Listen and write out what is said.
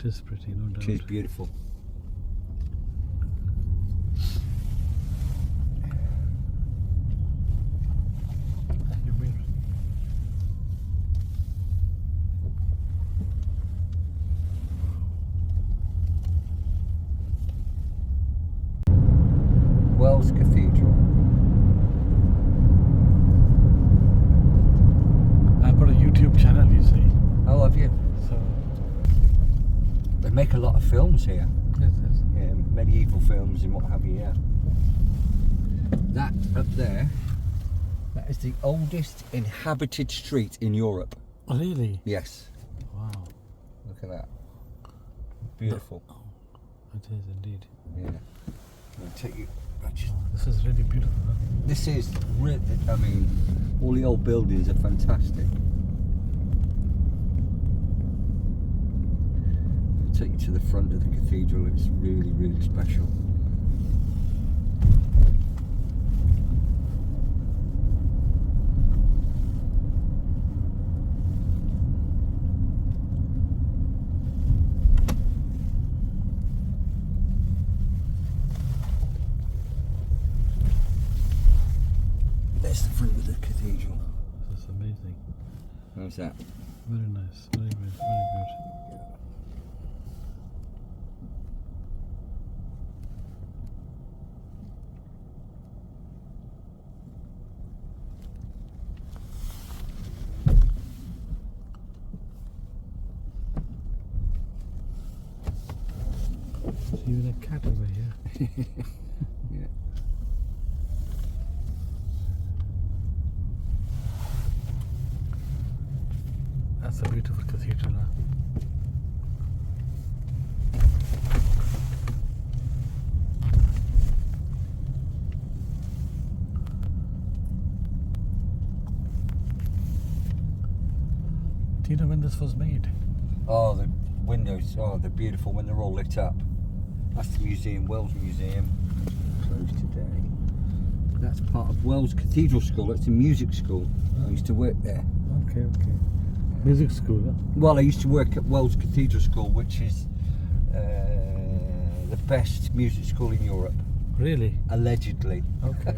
It is pretty, no doubt. It is beautiful. You mean? Wells Cathedral. I've got a YouTube channel, you see. Oh, have you? So, They make a lot of films here. yes. Yeah, medieval films and what have you, yeah. That up there, that is the oldest inhabited street in Europe. Oh, really? Yes. Wow. Look at that. Beautiful. It is indeed. Yeah. I'll take you. This is really beautiful. Huh? This is really, I mean, all the old buildings are fantastic. I'll take you to the front of the cathedral. It's really, really special. There's the front of the cathedral. This is amazing. How's that? Very nice. Very good. Very good. There's even a cat over here. Yeah. That's a beautiful cathedral. Huh? Do you know when this was made? Oh, the windows, oh, they're beautiful when they're all lit up. That's the museum, Wells Museum. Closed today. That's part of Wells Cathedral School. It's a music school. I used to work there. Okay. Music school, huh? Well, I used to work at Wells Cathedral School, which is the best music school in Europe. Really? Allegedly. Okay.